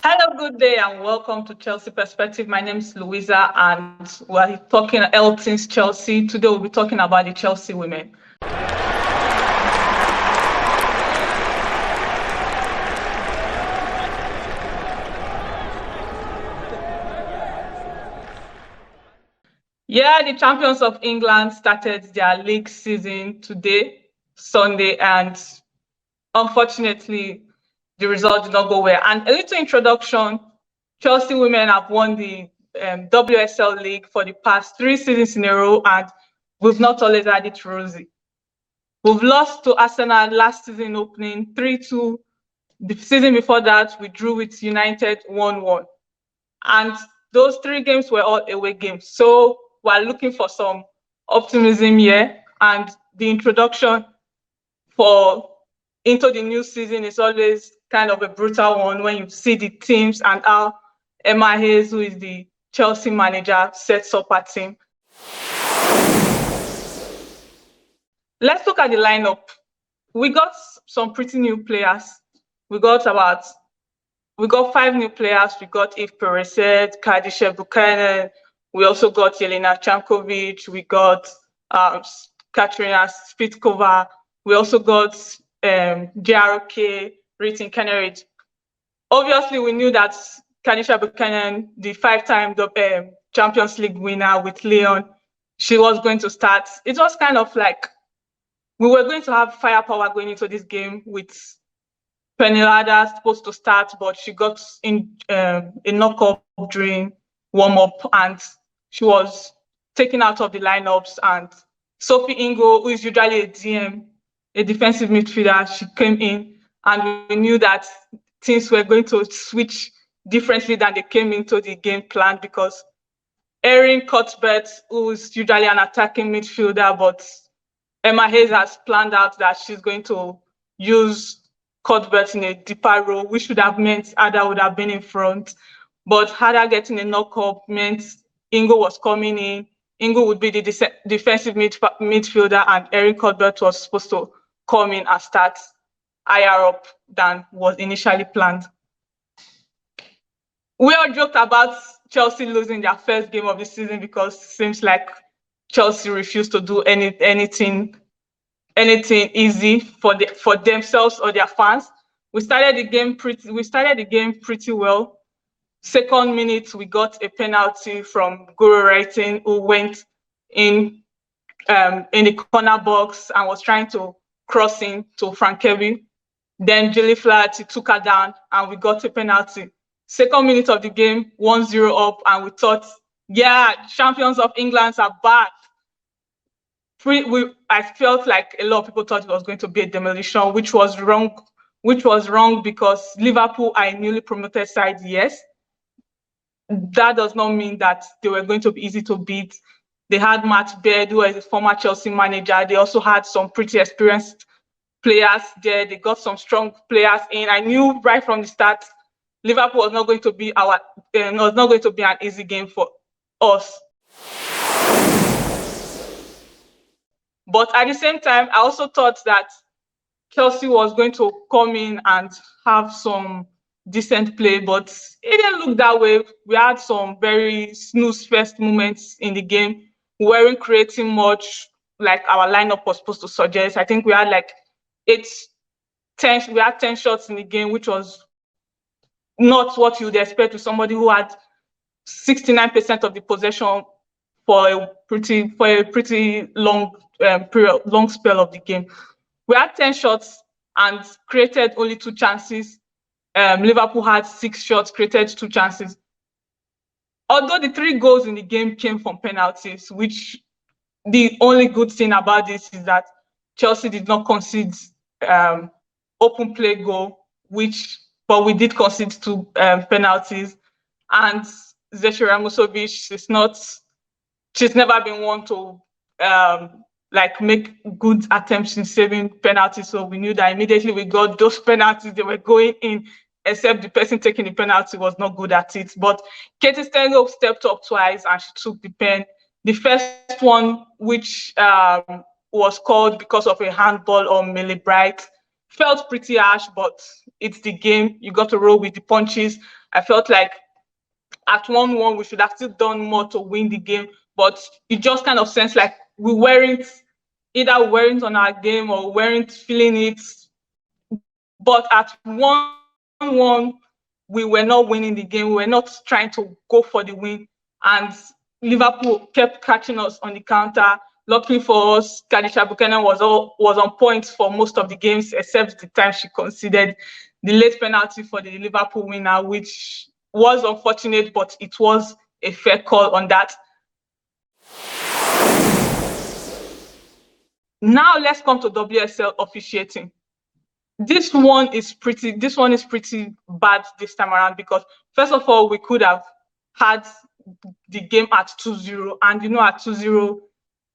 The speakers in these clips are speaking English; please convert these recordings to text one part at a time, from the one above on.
Hello, good day, and welcome to Chelsea Perspective. My name is Louisa, and we're talking all things Chelsea. Today, we'll be talking about the Chelsea women. Yeah, the champions of England started their league season today, Sunday, and unfortunately, the result did not go well. And a little introduction: Chelsea women have won the WSL League for the past 3 seasons in a row, and we've not always had it rosy. We've lost to Arsenal last season opening 3-2. The season before that, we drew with United 1-1. And those 3 games were all away games. So we're looking for some optimism here. And the introduction for into the new season is always kind of a brutal one when you see the teams and how Emma Hayes, who is the Chelsea manager, sets up her team. Let's look at the lineup. We got some pretty new players. We got 5 new players. We got Eve Pereset, Kadisha Buchanan. We also got Jelena Chankovic. We got Katrina Spitkova. We also got JRK, Ritin Kenneridge. Obviously, we knew that Kadisha Buchanan, the 5-time Champions League winner with Lyon, she was going to start. It was kind of like we were going to have firepower going into this game with Penelada supposed to start, but she got in a knock-up during warm-up, and she was taken out of the lineups. And Sophie Ingo, who is usually a DM, a defensive midfielder, she came in, and we knew that things were going to switch differently than they came into the game plan, because Erin Cuthbert, who is usually an attacking midfielder, but Emma Hayes has planned out that she's going to use Cuthbert in a deeper role, which would have meant Ada would have been in front. But Ada getting a knock-up meant Ingo was coming in. Ingo would be the defensive midfielder, and Erin Cuthbert was supposed to come in and start higher up than was initially planned. We all joked about Chelsea losing their first game of the season because it seems like Chelsea refused to do anything easy for themselves or their fans. We started the game pretty well. Second minute, we got a penalty from Guru Writing, who went in the corner box and was trying to cross in to Fran Kirby. Then Julie Flaherty took her down, and we got a penalty. Second minute of the game, 1-0 up, and we thought, yeah, champions of England are back. I felt like a lot of people thought it was going to be a demolition, which was wrong. Because Liverpool are a newly promoted side, yes. That does not mean that they were going to be easy to beat. They had Matt Baird, who is a former Chelsea manager. They also had some pretty experienced players there. They got some strong players in. I knew right from the start Liverpool was not going to be an easy game for us. But at the same time, I also thought that Chelsea was going to come in and have some decent play, but it didn't look that way. We had some very snooze fest moments in the game. We weren't creating much like our lineup was supposed to suggest. I think we had like 10 shots in the game, which was not what you'd expect with somebody who had 69% of the possession for a pretty long long spell of the game. We had 10 shots and created only 2 chances. Liverpool had 6 shots, created 2 chances. Although the 3 goals in the game came from penalties, which the only good thing about this is that Chelsea did not concede open play goal, but we did concede 2 penalties. And Zechira Musovic she's never been one to make good attempts in saving penalties. So we knew that immediately we got those penalties, they were going in, except the person taking the penalty was not good at it. But Katie Stengel stepped up twice and she took the pen. The first one, which was called because of a handball on Millie Bright, Felt pretty harsh, but it's the game. You got to roll with the punches. I felt like at 1-1, we should have still done more to win the game, but it just kind of sense like we weren't on our game or weren't feeling it. But at 1-1, we were not winning the game. We were not trying to go for the win. And Liverpool kept catching us on the counter. Luckily for us, Katie Stengel was on point for most of the games, except the time she conceded the late penalty for the Liverpool winner, which was unfortunate, but it was a fair call on that. Now let's come to WSL officiating. This one is pretty bad this time around, because first of all, we could have had the game at 2-0, and at 2-0,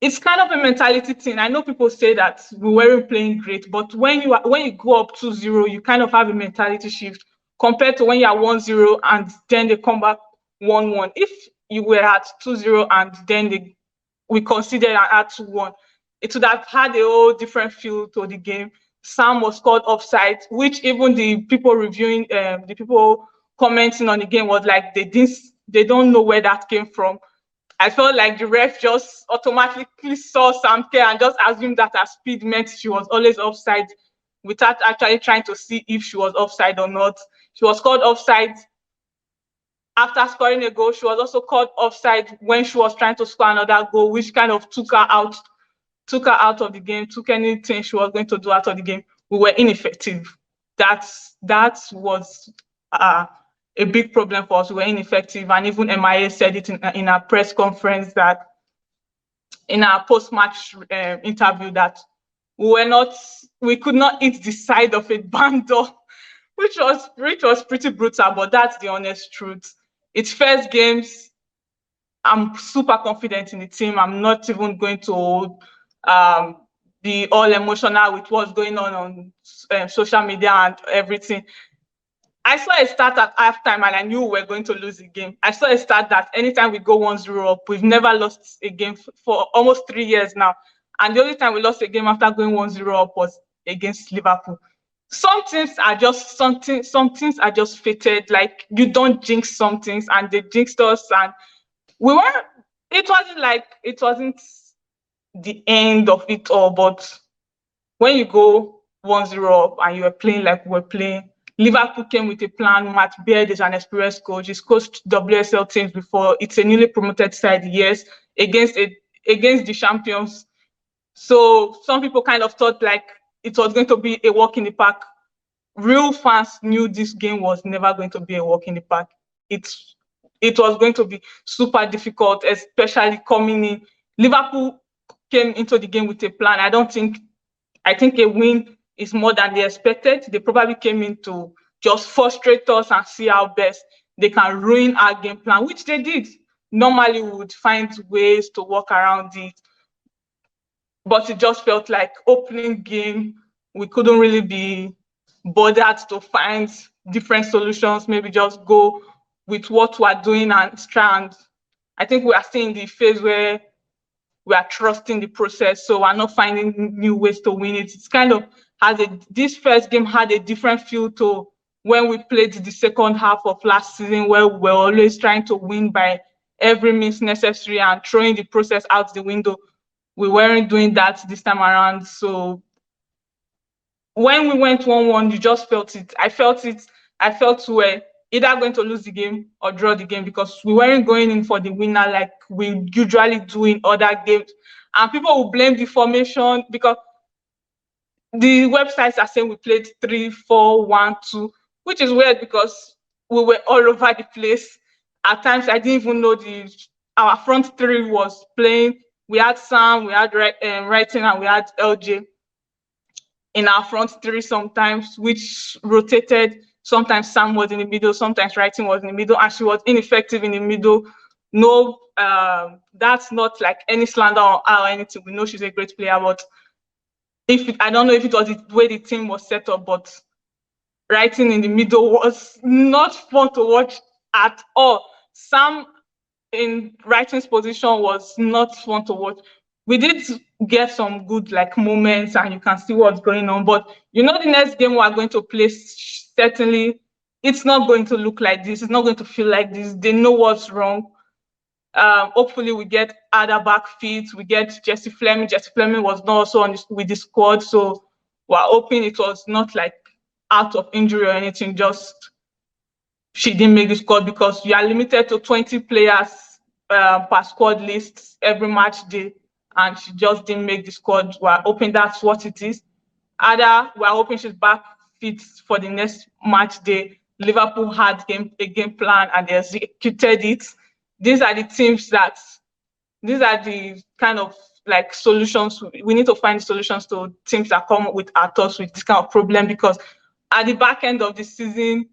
it's kind of a mentality thing. I know people say that we weren't playing great, but when you go up 2-0, you kind of have a mentality shift compared to when you're 1-0 and then they come back 1-1. If you were at 2-0 and then we conceded and had 2-1, it would have had a whole different feel to the game. Sam was called offside, which even the people reviewing, the people commenting on the game was like they don't know where that came from. I felt like the ref just automatically saw Sam Kerr and just assumed that her speed meant she was always offside, without actually trying to see if she was offside or not. She was called offside after scoring a goal. She was also called offside when she was trying to score another goal, which kind of took her out of the game, took anything she was going to do out of the game. We were ineffective. That was a big problem for us. We were ineffective, and even MIA said it in our press conference, that in our post-match interview, that we could not eat the side of a barn door, which was pretty brutal, but that's the honest truth. It's first games. I'm super confident in the team. I'm not even going to be all emotional with what's going on social media and everything. I saw a start at halftime and I knew we were going to lose the game. I saw a start that anytime we go 1-0 up, we've never lost a game for almost 3 years now. And the only time we lost a game after going 1-0 up was against Liverpool. Some things are just fated. Like, you don't jinx some things, and they jinxed us, and it wasn't the end of it all. But when you go 1-0 up and you are playing like we're playing, Liverpool came with a plan. Matt Beard is an experienced coach. He's coached WSL teams before. It's a newly promoted side, yes, against the champions. So some people kind of thought like it was going to be a walk in the park. Real fans knew this game was never going to be a walk in the park. It was going to be super difficult, especially coming in. Liverpool came into the game with a plan. I think a win is more than they expected. They probably came in to just frustrate us and see how best they can ruin our game plan, which they did. Normally, we would find ways to work around it, but it just felt like opening game, we couldn't really be bothered to find different solutions. Maybe just go with what we're doing and try. And I think we are still in the phase where we are trusting the process, so we're not finding new ways to win it. It's kind of this first game had a different feel to when we played the second half of last season, where we were always trying to win by every means necessary and throwing the process out the window. We weren't doing that this time around. So when we went 1-1, you just felt it. I felt we were either going to lose the game or draw the game, because we weren't going in for the winner like we usually do in other games. And people will blame the formation, because the websites are saying we played 3-4-1-2, which is weird because we were all over the place. At times, I didn't even know our front three was playing. We had Sam, we had Wrighton, and we had LJ in our front three sometimes, which rotated. Sometimes Sam was in the middle, sometimes Wrighton was in the middle, and she was ineffective in the middle. No, that's not like any slander or anything. We know she's a great player, but I don't know if it was the way the team was set up, but Wrighton in the middle was not fun to watch at all. Sam in Wrighton's position was not fun to watch. we did get some good like moments, and you can see what's going on. But the next game we are going to play, certainly it's not going to look like this. It's not going to feel like this. They know what's wrong. Hopefully we get Ada back fit. We get Jessie Fleming. Jessie Fleming was not also with the squad, so we're hoping it was not like out of injury or anything. Just she didn't make the squad, because you are limited to 20 players per squad list every match day, and she just didn't make the squad. We're hoping that's what it is. Ada, we're hoping she's back fit for the next match day. Liverpool had a game plan and they executed it. These are the kind of like solutions. We need to find solutions to teams that come with our thoughts with this kind of problem, because at the back end of the season,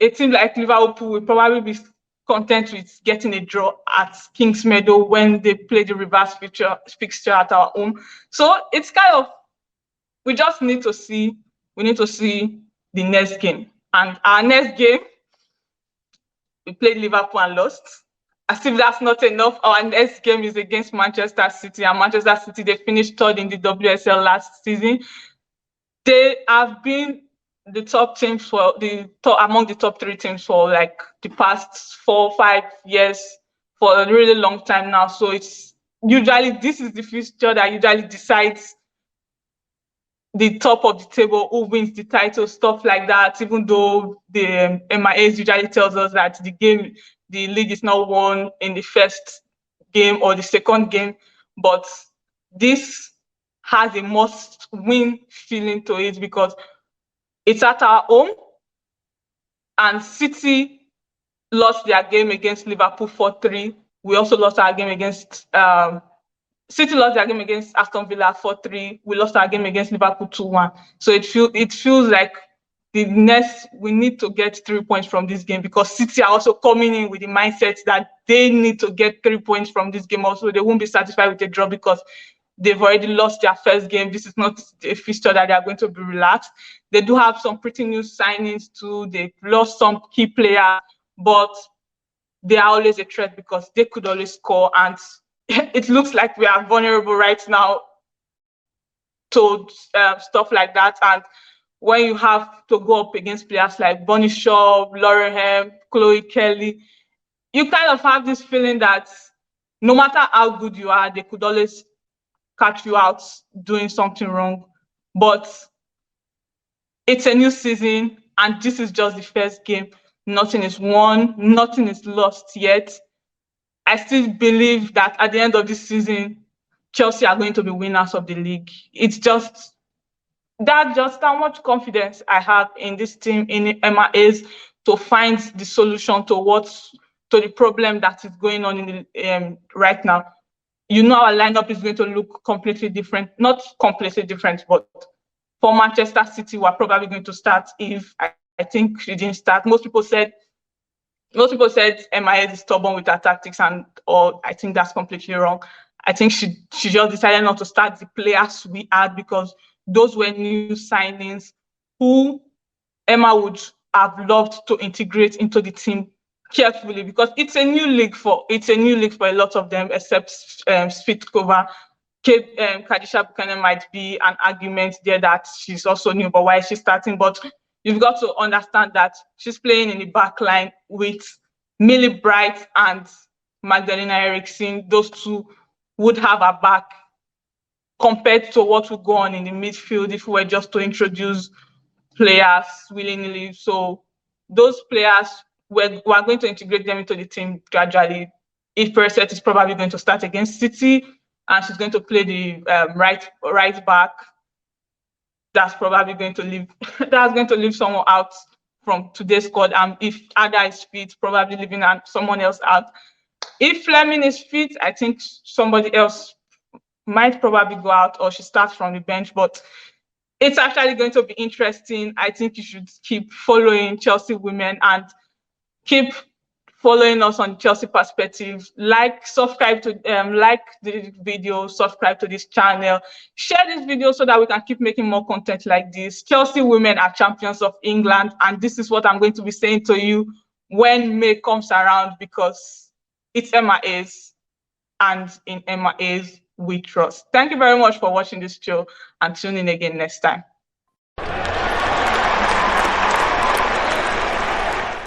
a team like Liverpool will probably be content with getting a draw at Kings Meadow when they play the reverse fixture at our home. So it's kind of, we just need to see the next game. And our next game, we played Liverpool and lost. As if that's not enough, our next game is against Manchester City. And Manchester City, they finished third in the WSL last season. They have been the top teams among the top 3 teams for like the past 4 or 5 years, for a really long time now. So it's usually, this is the fixture that usually decides the top of the table, who wins the title, stuff like that. Even though the MIAs usually tells us that the league is not won in the first game or the second game, but this has a must-win feeling to it, because it's at our home, and City lost their game against Liverpool 4-3. We also lost our game against City lost their game against Aston Villa 4-3. We lost our game against Liverpool 2-1. So it feels like we need to get 3 points from this game, because City are also coming in with the mindset that they need to get 3 points from this game. Also, they won't be satisfied with a draw, because they've already lost their first game. This is not a fixture that they are going to be relaxed. They do have some pretty new signings too. They've lost some key players, but they are always a threat, because they could always score. And it looks like we are vulnerable right now to stuff like that. And when you have to go up against players like Bonnie Shaw, Lauren Hem, Chloe Kelly, you kind of have this feeling that no matter how good you are, they could always catch you out doing something wrong. But it's a new season, and this is just the first game. Nothing is won, nothing is lost yet. I still believe that at the end of this season, Chelsea are going to be winners of the league. It's just how much confidence I have in this team, in MIAs, to find the solution to the problem that is going on in the right now. Our lineup is going to look completely different. Not completely different, but for Manchester City, we're probably going to start if I think she didn't start. Most people said MIA is stubborn with her tactics, or I think that's completely wrong. I think she just decided not to start the players we had, because those were new signings who Emma would have loved to integrate into the team carefully, because it's a new league for a lot of them, except Svitkova. Kadisha Buchanan might be an argument there that she's also new, but why is she starting? But you've got to understand that she's playing in the back line with Millie Bright and Magdalena Eriksson. Those two would have her back, compared to what would go on in the midfield if we were just to introduce players willy-nilly. So those players, we're going to integrate them into the team gradually. If Perset is probably going to start against City, and she's going to play the right back, that's probably going to leave someone out from today's squad. And if Ada is fit, probably leaving someone else out. If Fleming is fit, I think somebody else might probably go out, or she starts from the bench. But it's actually going to be interesting. I think you should keep following Chelsea Women and keep following us on Chelsea Perspective. Subscribe to like the video, subscribe to this channel, share this video so that we can keep making more content like this. Chelsea Women are champions of England, and this is what I'm going to be saying to you when May comes around, because it's MIAs, and in MIAs we trust. Thank you very much for watching this show, and tune in again next time.